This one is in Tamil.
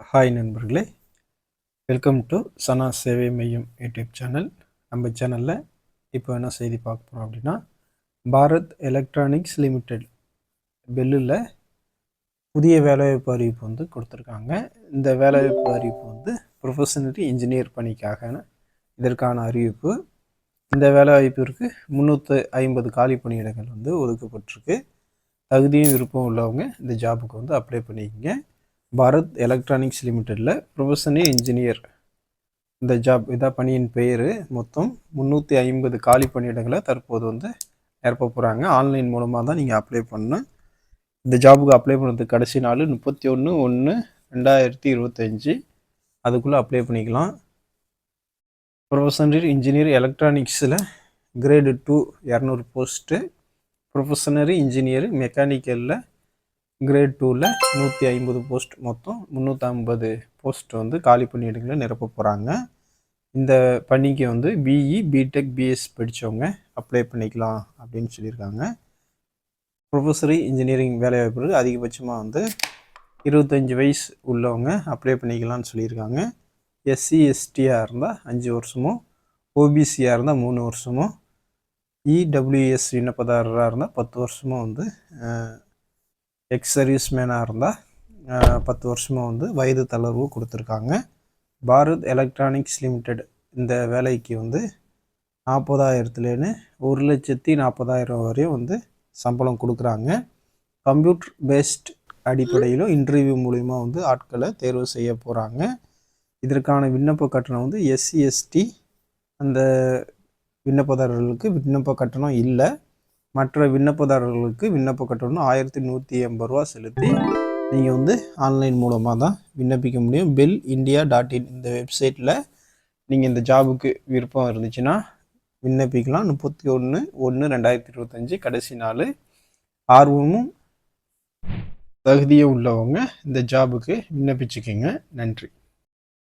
ஹாய் நண்பர்களே, வெல்கம் டு சனா சேவை மையம் யூடியூப் சேனல். நம்ம சேனலில் இப்போ என்ன செய்தி பார்க்க போகிறோம் அப்படின்னா, பாரத் எலக்ட்ரானிக்ஸ் லிமிடெட் பெல்லில் புதிய வேலைவாய்ப்பு அறிவிப்பு வந்து கொடுத்துருக்காங்க. இந்த வேலைவாய்ப்பு அறிவிப்பு வந்து ப்ரொஃபஷனல் இன்ஜினியர் பணிக்காக இதற்கான அறிவிப்பு. இந்த வேலைவாய்ப்பிற்கு 350 காலி பணியிடங்கள் வந்து ஒதுக்கப்பட்டிருக்கு. தகுதியும் விருப்பம் உள்ளவங்க இந்த ஜாபுக்கு வந்து அப்ளை பண்ணிக்கங்க. பாரத் எலக்ட்ரானிக்ஸ் லிமிடெடில் ப்ரொஃபஷனல் இன்ஜினியர் இந்த ஜாப் இதான் பணியின் பெயர். மொத்தம் 350 காலி பணியிடங்களை தற்போது வந்து நிரப்ப போகிறாங்க. ஆன்லைன் மூலமாக தான் நீங்கள் அப்ளை பண்ணணும். இந்த ஜாபுக்கு அப்ளை பண்ணுறதுக்கு கடைசி நாள் 31/1/2025. அதுக்குள்ளே அப்ளை பண்ணிக்கலாம். ப்ரொஃபஷனல் இன்ஜினியர் எலக்ட்ரானிக்ஸில் கிரேடு 2 200 போஸ்ட்டு, ப்ரொஃபஷனல் இன்ஜினியர் மெக்கானிக்கலில் கிரேட் 2ல் 150 போஸ்ட், மொத்தம் 350 போஸ்ட் வந்து காலி பணியிடங்களை நிரப்ப போகிறாங்க. இந்த பணிக்கு வந்து பிஇ, பிடெக், பிஎஸ் படித்தவங்க அப்ளை பண்ணிக்கலாம் அப்படின்னு சொல்லியிருக்காங்க. ப்ரொஃபஸரி இன்ஜினியரிங் வேலைவாய்ப்பு அதிகபட்சமாக வந்து 25 வயசு உள்ளவங்க அப்ளை பண்ணிக்கலாம்னு சொல்லியிருக்காங்க. எஸ்சி எஸ்டியாக இருந்தால் 5 வருஷமும், ஓபிசியாக இருந்தால் 3 வருஷமும், இடபிள்யூஎஸ் விண்ணப்பதாரராக இருந்தால் 10 வருஷமும் வந்து, எக்ஸ் சர்வீஸ் மேனாக இருந்தால் 10 வருஷமாக வந்து வயது தளர்வு கொடுத்துருக்காங்க. பாரத் எலக்ட்ரானிக்ஸ் லிமிடெட் இந்த வேலைக்கு வந்து 40,000லேருந்து 1,40,000 வரையும் வந்து சம்பளம் கொடுக்குறாங்க. கம்ப்யூட்டர் பேஸ்ட் அடிப்படையிலும் இன்டர்வியூ மூலிமா வந்து ஆட்களை தேர்வு செய்ய போகிறாங்க. இதற்கான விண்ணப்ப கட்டணம் வந்து எஸ்சி எஸ்டி அந்த விண்ணப்பதாரர்களுக்கு விண்ணப்ப கட்டணம் இல்லை. மற்ற விண்ணப்பதாரர்களுக்கு விண்ணப்ப கட்டணம் 1180 ரூபா செலுத்தி நீங்கள் வந்து ஆன்லைன் மூலமாக தான் விண்ணப்பிக்க முடியும். BELLINDIA.in இந்த வெப்சைட்டில் நீங்கள் இந்த ஜாபுக்கு விருப்பம் இருந்துச்சுன்னா விண்ணப்பிக்கலாம். 31/1/2025 கடைசி நாள். ஆர்வமும் தகுதியும் உள்ளவங்க இந்த ஜாபுக்கு விண்ணப்பிச்சுக்கிங்க. நன்றி.